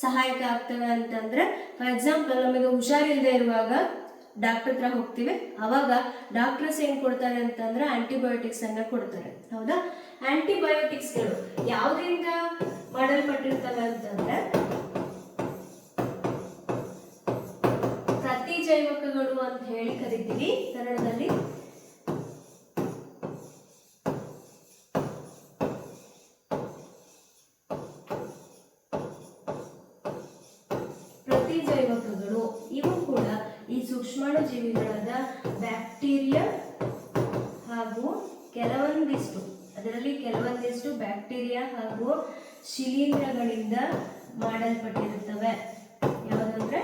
ಸಹಾಯಕ ಆಗ್ತವೆ ಅಂತಂದ್ರೆ, ಫಾರ್ ಎಕ್ಸಾಂಪಲ್ ನಮಗೆ ಹುಷಾರಿಲ್ಲದೆ ಇರುವಾಗ ಡಾಕ್ಟರ್ ಹತ್ರ ಹೋಗ್ತೀವಿ, ಅವಾಗ ಡಾಕ್ಟರ್ಸ್ ಏನ್ ಕೊಡ್ತಾರೆ ಅಂತಂದ್ರೆ ಆಂಟಿಬಯೋಟಿಕ್ಸ್ ಅನ್ನ ಕೊಡ್ತಾರೆ. ಹೌದಾ? ಆಂಟಿಬಯೋಟಿಕ್ಸ್ಗಳು ಯಾವ್ದ್ರಿಂದ ಮಾಡಲ್ಪಟ್ಟಿರ್ತವೆ ಅಂತಂದ್ರೆ ಪ್ರತಿಜೈವಕಗಳು ಅಂತ ಹೇಳಿ ಕರಿತೀವಿ ಕನ್ನಡದಲ್ಲಿ. ಪ್ರತಿಜೈವಕಗಳು ಇವು ಕೂಡ ಈ ಸೂಕ್ಷ್ಮಾಣು ಜೀವಿಗಳಾದ ಬ್ಯಾಕ್ಟೀರಿಯಾ ಹಾಗೂ ಕೆಲವೊಂದಿಷ್ಟು ಬ್ಯಾಕ್ಟೀರಿಯಾ ಹಾಗೂ ಶಿಲೀಂಧ್ರಗಳಿಂದ ಮಾಡಲ್ಪಟ್ಟಿರುತ್ತವೆ. ಯಾವುದಂದ್ರೆ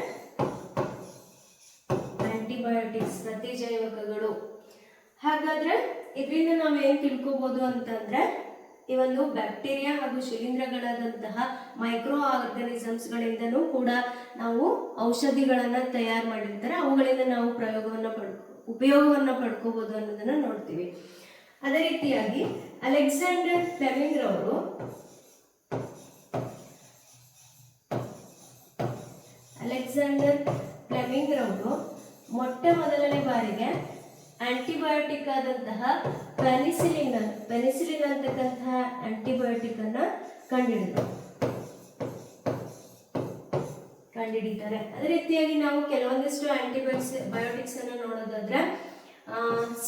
ಆಂಟಿಬಯೋಟಿಕ್ಸ್, ಪ್ರತಿಜೈವಕಗಳು. ಹಾಗಾದ್ರೆ ಇದರಿಂದ ನಾವು ಏನ್ ತಿಳ್ಕೊಬಹುದು ಅಂತಂದ್ರೆ, ಈ ಒಂದು ಬ್ಯಾಕ್ಟೀರಿಯಾ ಹಾಗೂ ಶಿಲೀಂಧ್ರಗಳಾದಂತಹ ಮೈಕ್ರೋ ಆರ್ಗನಿಸಮ್ಸ್ಗಳಿಂದನೂ ಕೂಡ ನಾವು ಔಷಧಿಗಳನ್ನ ತಯಾರು ಮಾಡಿರ್ತಾರೆ, ಅವುಗಳಿಂದ ನಾವು ಉಪಯೋಗವನ್ನ ಪಡ್ಕೋಬಹುದು ಅನ್ನೋದನ್ನ ನೋಡ್ತೀವಿ. ಅದೇ ರೀತಿಯಾಗಿ ಅಲೆಕ್ಸಾಂಡರ್ ಫ್ಲೆಮಿಂಗ್ ರವರು ಮೊಟ್ಟ ಮೊದಲನೇ ಬಾರಿಗೆ ಆಂಟಿಬಯೋಟಿಕ್ ಆದಂತಹ ಪೆನಿಸಿಲಿನ್ ಅಂತಕ್ಕಂತಹ ಆಂಟಿಬಯೋಟಿಕ್ ಅನ್ನ ಕಂಡುಹಿಡಿತಾರೆ. ಅದೇ ರೀತಿಯಾಗಿ ನಾವು ಕೆಲವೊಂದಿಷ್ಟು ಆಂಟಿಬಯೋಟಿಕ್ಸ್ ಅನ್ನು ನೋಡೋದಾದ್ರೆ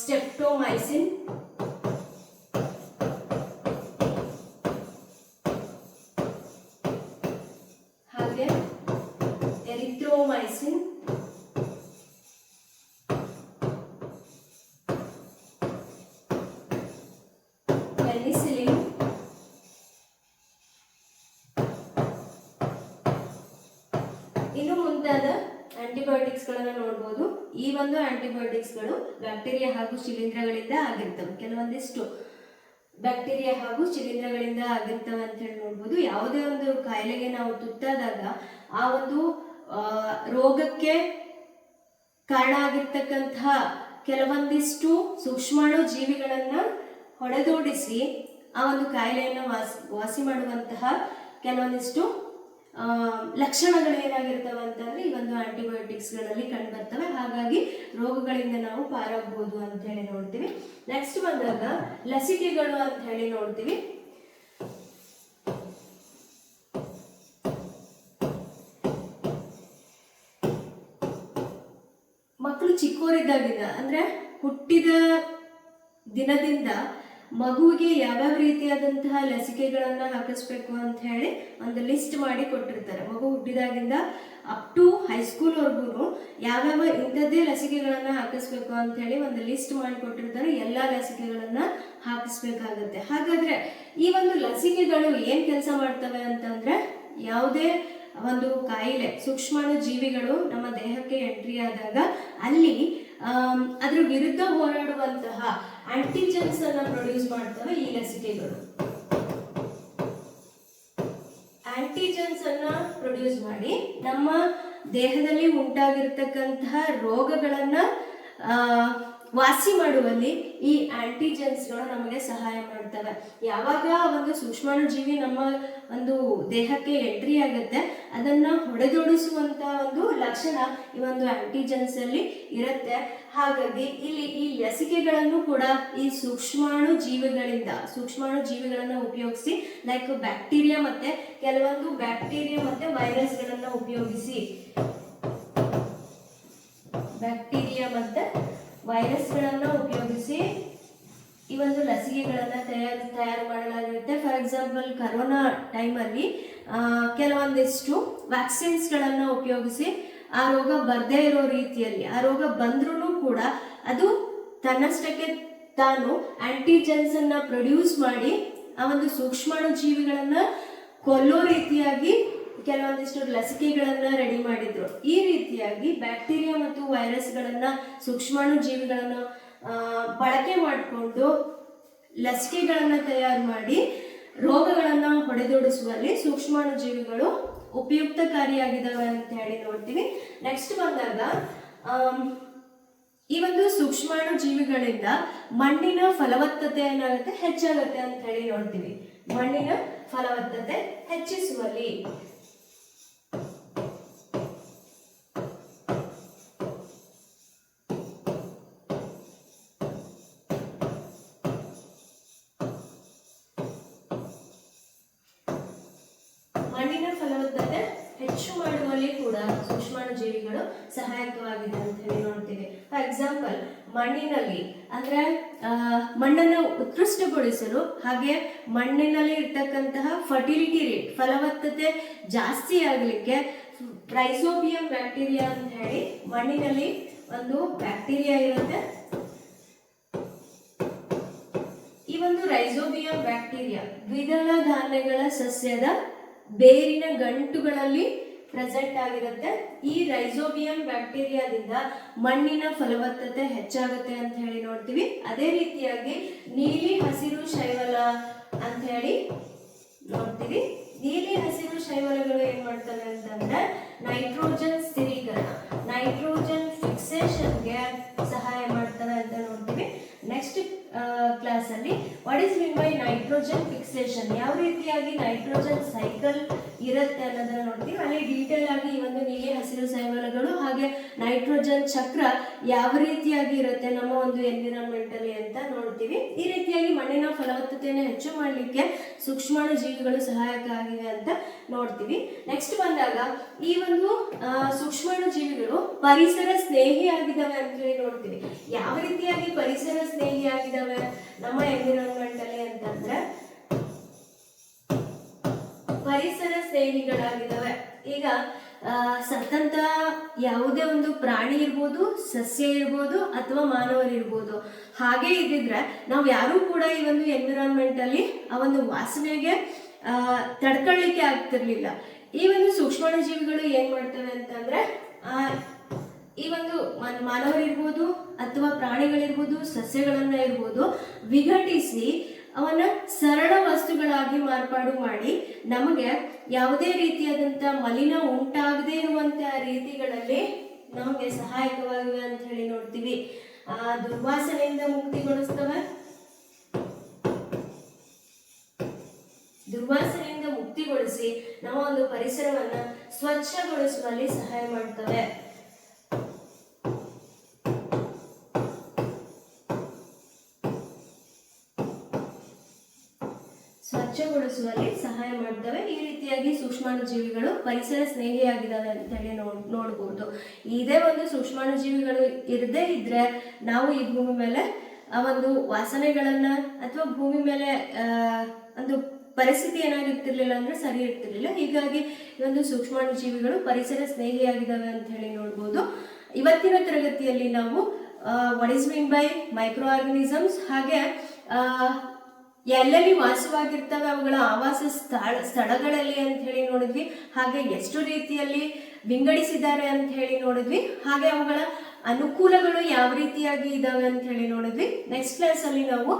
ಸ್ಟೆಪ್ಟೊಮೈಸಿನ್, ಹಾಗೆ ಎರಿಥ್ರೋಮೈಸಿನ್, ಪೆನಿಸಿಲಿನ್, ಇನ್ನು ಮುಂತಾದ ಆಂಟಿಬಯೋಟಿಕ್ಸ್ ಗಳನ್ನ ನೋಡಬಹುದು. ಈ ಒಂದು ಆಂಟಿಬಯೋಟಿಕ್ಸ್ ಗಳು ಬ್ಯಾಕ್ಟೀರಿಯಾ ಹಾಗೂ ಶಿಲೀಂಧ್ರಗಳಿಂದ ಆಗಿರ್ತವೆ. ಕೆಲವೊಂದಿಷ್ಟು ಬ್ಯಾಕ್ಟೀರಿಯಾ ಹಾಗೂ ಶಿಲೀಂಧ್ರಗಳಿಂದ ಆಗಿರ್ತವೆ ಅಂತ ಹೇಳಿ ನೋಡ್ಬೋದು. ಯಾವುದೇ ಒಂದು ಕಾಯಿಲೆಗೆ ನಾವು ತುತ್ತಾದಾಗ ಆ ಒಂದು ರೋಗಕ್ಕೆ ಕಾರಣ ಆಗಿರ್ತಕ್ಕಂತಹ ಕೆಲವೊಂದಿಷ್ಟು ಸೂಕ್ಷ್ಮಾಣು ಜೀವಿಗಳನ್ನ ಹೊಡೆದೋಡಿಸಿ ಆ ಒಂದು ಕಾಯಿಲೆಯನ್ನು ವಾಸಿ ಮಾಡುವಂತಹ ಕೆಲವೊಂದಿಷ್ಟು ಲಕ್ಷಣಗಳು ಏನಾಗಿರ್ತವೆ ಅಂತಂದ್ರೆ ಈ ಒಂದು ಆಂಟಿಬಯೋಟಿಕ್ಸ್ಗಳಲ್ಲಿ ಕಂಡು ಬರ್ತವೆ. ಹಾಗಾಗಿ ರೋಗಗಳಿಂದ ನಾವು ಪಾರಾಗಬಹುದು ಅಂತ ಹೇಳಿ ನೋಡ್ತೀವಿ. ನೆಕ್ಸ್ಟ್ ಬಂದಾಗ ಲಸಿಕೆಗಳು ಅಂತ ಹೇಳಿ ನೋಡ್ತೀವಿ. ಮಕ್ಕಳು ಚಿಕ್ಕವರಿದ್ದಾಗಿಂದ ಅಂದ್ರೆ ಹುಟ್ಟಿದ ದಿನದಿಂದ ಮಗುವಿಗೆ ಯಾವ್ಯಾವ ರೀತಿಯಾದಂತಹ ಲಸಿಕೆಗಳನ್ನ ಹಾಕಿಸ್ಬೇಕು ಅಂತ ಹೇಳಿ ಒಂದು ಲಿಸ್ಟ್ ಮಾಡಿ ಕೊಟ್ಟಿರ್ತಾರೆ. ಮಗು ಹುಟ್ಟಿದಾಗಿಂದ ಅಪ್ ಟು ಹೈಸ್ಕೂಲ್ ವರ್ಗು ಯಾವ್ಯಾವ ಇಂಥದ್ದೇ ಲಸಿಕೆಗಳನ್ನ ಹಾಕಿಸ್ಬೇಕು ಅಂತ ಹೇಳಿ ಒಂದು ಲಿಸ್ಟ್ ಮಾಡಿ ಕೊಟ್ಟಿರ್ತಾರೆ. ಎಲ್ಲಾ ಲಸಿಕೆಗಳನ್ನ ಹಾಕಿಸ್ಬೇಕಾಗತ್ತೆ. ಹಾಗಾದ್ರೆ ಈ ಒಂದು ಲಸಿಕೆಗಳು ಏನ್ ಕೆಲಸ ಮಾಡ್ತವೆ ಅಂತಂದ್ರೆ, ಯಾವುದೇ ಒಂದು ಕಾಯಿಲೆ ಸೂಕ್ಷ್ಮಾಣು ಜೀವಿಗಳು ನಮ್ಮ ದೇಹಕ್ಕೆ ಎಂಟ್ರಿ ಆದಾಗ ಅಲ್ಲಿ ಅದ್ರ ವಿರುದ್ಧ ಹೋರಾಡುವಂತಹ ಆಂಟಿಜೆನ್ಸ್ ಅನ್ನ ಪ್ರೊಡ್ಯೂಸ್ ಮಾಡ್ತವೆ ಈ ಲಸಿಕೆಗಳು. ಆಂಟಿಜೆನ್ಸ್ ಅನ್ನ ಪ್ರೊಡ್ಯೂಸ್ ಮಾಡಿ ನಮ್ಮ ದೇಹದಲ್ಲಿ ಉಂಟಾಗಿರ್ತಕ್ಕಂತಹ ರೋಗಗಳನ್ನ ವಾಸಿ ಮಾಡುವಲ್ಲಿ ಈ ಆಂಟಿಜೆನ್ಸ್ಗಳು ನಮಗೆ ಸಹಾಯ ಮಾಡ್ತವೆ. ಯಾವಾಗ ಒಂದು ಸೂಕ್ಷ್ಮಾಣು ಜೀವಿ ನಮ್ಮ ಒಂದು ದೇಹಕ್ಕೆ ಎಂಟ್ರಿ ಆಗುತ್ತೆ, ಅದನ್ನ ಹೊಡೆದೊಡಿಸುವಂತ ಒಂದು ಲಕ್ಷಣ ಈ ಒಂದು ಆಂಟಿಜೆನ್ಸ್ ಅಲ್ಲಿ ಇರುತ್ತೆ. ಹಾಗಾಗಿ ಇಲ್ಲಿ ಈ ಲಸಿಕೆಗಳನ್ನು ಕೂಡ ಈ ಸೂಕ್ಷ್ಮಾಣು ಜೀವಿಗಳನ್ನ ಉಪಯೋಗಿಸಿ, ಲೈಕ್ ಬ್ಯಾಕ್ಟೀರಿಯಾ ಮತ್ತೆ ಕೆಲವೊಂದು ಬ್ಯಾಕ್ಟೀರಿಯಾ ಮತ್ತೆ ವೈರಸ್ಗಳನ್ನ ಉಪಯೋಗಿಸಿ ಈ ಒಂದು ಲಸಿಕೆಗಳನ್ನ ತಯಾರು ಮಾಡಲಾಗಿರುತ್ತೆ. ಫಾರ್ ಎಕ್ಸಾಂಪಲ್ ಕರೋನಾ ಟೈಮಲ್ಲಿ ಕೆಲವೊಂದಿಷ್ಟು ವ್ಯಾಕ್ಸಿನ್ಸ್ಗಳನ್ನ ಉಪಯೋಗಿಸಿ ಆ ರೋಗ ಬರದೇ ಇರೋ ರೀತಿಯಲ್ಲಿ, ಆ ರೋಗ ಬಂದ್ರೂ ಕೂಡ ಅದು ತನ್ನಷ್ಟಕ್ಕೆ ತಾನು ಆಂಟಿಜೆನ್ಸ್ ಅನ್ನ ಪ್ರೊಡ್ಯೂಸ್ ಮಾಡಿ ಆ ಒಂದು ಸೂಕ್ಷ್ಮಾಣು ಜೀವಿಗಳನ್ನ ಕೊಲ್ಲೋ ರೀತಿಯಾಗಿ ಕೆಲವೊಂದಿಷ್ಟು ಲಸಿಕೆಗಳನ್ನ ರೆಡಿ ಮಾಡಿದ್ರು. ಈ ರೀತಿಯಾಗಿ ಬ್ಯಾಕ್ಟೀರಿಯಾ ಮತ್ತು ವೈರಸ್ಗಳನ್ನ ಸೂಕ್ಷ್ಮಾಣು ಜೀವಿಗಳನ್ನ ಬಳಕೆ ಮಾಡಿಕೊಂಡು ಲಸಿಕೆಗಳನ್ನ ತಯಾರು ಮಾಡಿ ರೋಗಗಳನ್ನ ಹೊಡೆದೊಡಿಸುವಲ್ಲಿ ಸೂಕ್ಷ್ಮಾಣು ಜೀವಿಗಳು ಉಪಯುಕ್ತಕಾರಿಯಾಗಿದ್ದಾವೆ ಅಂತ ಹೇಳಿ ನೋಡ್ತೀವಿ. ನೆಕ್ಸ್ಟ್ ಬಂದಾಗ ಈ ಒಂದು ಸೂಕ್ಷ್ಮಾಣು ಜೀವಿಗಳಿಂದ ಮಣ್ಣಿನ ಫಲವತ್ತತೆ ಏನಾಗುತ್ತೆ, ಹೆಚ್ಚಾಗುತ್ತೆ ಅಂತ ಹೇಳಿ ನೋಡ್ತೀವಿ. ಮಣ್ಣಿನ ಫಲವತ್ತತೆ ಹೆಚ್ಚಿಸುವಲ್ಲಿ ಹೆಚ್ಚು ಮಾಡುವಲ್ಲಿ ಕೂಡ ಸೂಕ್ಷ್ಮಾಣುಜೀವಿಗಳು ಸಹಾಯಕವಾಗಿದೆ ಅಂತ ಹೇಳಿ ನೋಡ್ತೀವಿ. ಫಾರ್ ಎಕ್ಸಾಂಪಲ್, ಮಣ್ಣಿನಲ್ಲಿ ಅಂದ್ರೆ ಮಣ್ಣನ್ನು ಉತ್ಕೃಷ್ಟಗೊಳಿಸಲು ಹಾಗೆ ಮಣ್ಣಿನಲ್ಲಿ ಇರ್ತಕ್ಕಂತಹ ಫರ್ಟಿಲಿಟಿ ರೇಟ್, ಫಲವತ್ತತೆ ಜಾಸ್ತಿ ಆಗಲಿಕ್ಕೆ ರೈಸೋಬಿಯಂ ಬ್ಯಾಕ್ಟೀರಿಯಾ ಅಂತ ಹೇಳಿ ಮಣ್ಣಿನಲ್ಲಿ ಒಂದು ಬ್ಯಾಕ್ಟೀರಿಯಾ ಇರುತ್ತೆ. ಈ ಒಂದು ರೈಸೋಬಿಯಂ ಬ್ಯಾಕ್ಟೀರಿಯಾ ದ್ವಿದಳ ಧಾನ್ಯಗಳ ಸಸ್ಯದ ಬೇರಿನ ಗಂಟುಗಳಲ್ಲಿ ಪ್ರೆಸೆಂಟ್ ಆಗಿರುತ್ತೆ. ಈ ರೈಸೋಬಿಯಂ ಬ್ಯಾಕ್ಟೀರಿಯಾದಿಂದ ಮಣ್ಣಿನ ಫಲವತ್ತತೆ ಹೆಚ್ಚಾಗುತ್ತೆ ಅಂತ ಹೇಳಿ ನೋಡ್ತೀವಿ. ಅದೇ ರೀತಿಯಾಗಿ ನೀಲಿ ಹಸಿರು ಶೈವಲ ಅಂತ ಹೇಳಿ ನೋಡ್ತೀವಿ. ನೀಲಿ ಹಸಿರು ಶೈವಲಗಳು ಏನ್ ಮಾಡ್ತವೆ ಅಂತಂದ್ರೆ ನೈಟ್ರೋಜನ್ ಸ್ಥಿರೀಕರಣ, ನೈಟ್ರೋಜನ್ ಫಿಕ್ಸೇಷನ್ಗೆ ಸಹಾಯ ಮಾಡ್ತವೆ ಅಂತ ನೋಡ್ತೀವಿ. ನೆಕ್ಸ್ಟ್ ಕ್ಲಾಸ್ ಅಲ್ಲಿ what is mean by nitrogen fixation, ಯಾವ ರೀತಿಯಾಗಿ ನೈಟ್ರೋಜನ್ ಸೈಕಲ್ ಇರುತ್ತೆ ಅನ್ನೋದನ್ನ ನೋಡ್ತೀವಿ. ಅಲ್ಲಿ ಡೀಟೇಲ್ ಆಗಿ ಈ ಒಂದು ನೀಲಿ ಹಸಿರು ಶೈವಲಗಳು ಹಾಗೆ ನೈಟ್ರೋಜನ್ ಚಕ್ರ ಯಾವ ರೀತಿಯಾಗಿ ಇರುತ್ತೆ ನಮ್ಮ ಒಂದು ಎನ್ವಿರಾನ್ಮೆಂಟ್ ಅಲ್ಲಿ ಅಂತ ನೋಡ್ತೀವಿ. ಈ ರೀತಿಯಾಗಿ ಮಣ್ಣಿನ ಫಲವತ್ತತೆಯನ್ನು ಹೆಚ್ಚು ಮಾಡಲಿಕ್ಕೆ ಸೂಕ್ಷ್ಮಾಣು ಜೀವಿಗಳು ಸಹಾಯಕ ಆಗಿವೆ ಅಂತ ನೋಡ್ತೀವಿ. ನೆಕ್ಸ್ಟ್ ಬಂದಾಗ ಈ ಒಂದು ಸೂಕ್ಷ್ಮಾಣು ಜೀವಿಗಳು ಪರಿಸರ ಸ್ನೇಹಿ ಆಗಿದ್ದಾವೆ ಅಂತ ಹೇಳಿ ನೋಡ್ತೀವಿ. ಯಾವ ರೀತಿಯಾಗಿ ಪರಿಸರ ಸ್ನೇಹಿ ಆಗಿದ್ದಾವೆ ನಮ್ಮ ಎನ್ವಿರಾನ್ಮೆಂಟ್ ಅಲ್ಲಿ ಅಂತಂದ್ರೆ ಪರಿಸರ ಸ್ನೇಹಿಗಳಾಗಿದ್ದಾವೆ. ಈಗ ಸತ್ತಂತ ಯಾವುದೇ ಒಂದು ಪ್ರಾಣಿ ಇರ್ಬೋದು, ಸಸ್ಯ ಇರ್ಬೋದು ಅಥವಾ ಮಾನವರಿರ್ಬೋದು, ಹಾಗೆ ಇದ್ದಿದ್ರೆ ನಾವು ಯಾರೂ ಕೂಡ ಈ ಒಂದು ಎನ್ವಿರಾನ್ಮೆಂಟ್ ಅಲ್ಲಿ ಆ ಒಂದು ವಾಸನೆಗೆ ತಡ್ಕೊಳ್ಳಿಕ್ಕೆ ಆಗ್ತಿರ್ಲಿಲ್ಲ. ಈ ಒಂದು ಸೂಕ್ಷ್ಮಾಣು ಜೀವಿಗಳು ಏನ್ ಮಾಡ್ತವೆ ಅಂತಂದ್ರೆ ಈ ಒಂದು ಮಾನವರಿರ್ಬೋದು ಅಥವಾ ಪ್ರಾಣಿಗಳಿರ್ಬೋದು, ಸಸ್ಯಗಳನ್ನ ಇರ್ಬೋದು ವಿಘಟಿಸಿ ಅವನ್ನ ಸರಳ ವಸ್ತುಗಳಾಗಿ ಮಾರ್ಪಾಡು ಮಾಡಿ ನಮಗೆ ಯಾವುದೇ ರೀತಿಯಾದಂಥ ಮಲಿನ ಉಂಟಾಗದೇ ಇರುವಂತಹ ರೀತಿಗಳಲ್ಲಿ ನಮಗೆ ಸಹಾಯಕವಾಗಿವೆ ಅಂತ ಹೇಳಿ ನೋಡ್ತೀವಿ. ದುರ್ವಾಸನೆಯಿಂದ ಮುಕ್ತಿಗೊಳಿಸ್ತವೆ, ದುರ್ವಾಸನೆಯಿಂದ ಮುಕ್ತಿಗೊಳಿಸಿ ನಮ್ಮ ಒಂದು ಪರಿಸರವನ್ನ ಸ್ವಚ್ಛಗೊಳಿಸುವಲ್ಲಿ ಸಹಾಯ ಮಾಡ್ತವೆ. ಸ್ವಚ್ಛಗೊಳಿಸುವಲ್ಲಿ ಸಹಾಯ ಮಾಡ್ತವೆ. ಈ ರೀತಿಯಾಗಿ ಸೂಕ್ಷ್ಮಾಣು ಜೀವಿಗಳು ಪರಿಸರ ಸ್ನೇಹಿಯಾಗಿದ್ದಾವೆ ಅಂತ ಹೇಳಿ ನೋಡ್ಬೋದು. ಇದೇ ಒಂದು ಸೂಕ್ಷ್ಮಾಣು ಜೀವಿಗಳು ಇರದೇ ಇದ್ರೆ ನಾವು ಈ ಭೂಮಿ ಮೇಲೆ ಆ ಒಂದು ವಾಸನೆಗಳನ್ನ ಅಥವಾ ಭೂಮಿ ಮೇಲೆ ಒಂದು ಪರಿಸ್ಥಿತಿ ಏನಾಗಿರ್ತಿರ್ಲಿಲ್ಲ ಅಂದ್ರೆ ಸರಿ ಇರ್ತಿರ್ಲಿಲ್ಲ. ಹೀಗಾಗಿ ಈ ಒಂದು ಸೂಕ್ಷ್ಮಾಣು ಜೀವಿಗಳು ಪರಿಸರ ಸ್ನೇಹಿಯಾಗಿದ್ದಾವೆ ಅಂತ ಹೇಳಿ ನೋಡ್ಬೋದು. ಇವತ್ತಿನ ತರಗತಿಯಲ್ಲಿ ನಾವು what is mean by micro organisms ಹಾಗೆ ಎಲ್ಲೆಲ್ಲಿ ವಾಸವಾಗಿರ್ತವೆ ಅವುಗಳ ಆವಾಸ ಸ್ಥಳಗಳಲ್ಲಿ ಅಂತ ಹೇಳಿ ನೋಡಿದ್ವಿ. ಹಾಗೆ ಎಷ್ಟು ರೀತಿಯಲ್ಲಿ ವಿಂಗಡಿಸಿದ್ದಾರೆ ಅಂತ ಹೇಳಿ ನೋಡಿದ್ವಿ. ಹಾಗೆ ಅವುಗಳ ಅನುಕೂಲಗಳು ಯಾವ ರೀತಿಯಾಗಿ ಇದಾವೆ ಅಂತ ಹೇಳಿ ನೋಡಿದ್ವಿ. ನೆಕ್ಸ್ಟ್ ಕ್ಲಾಸ್ ಅಲ್ಲಿ ನಾವು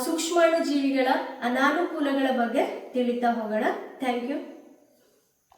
ಸೂಕ್ಷ್ಮಾಣು ಜೀವಿಗಳ ಅನಾನುಕೂಲಗಳ ಬಗ್ಗೆ ತಿಳಿತಾ ಹೋಗೋಣ. Thank you.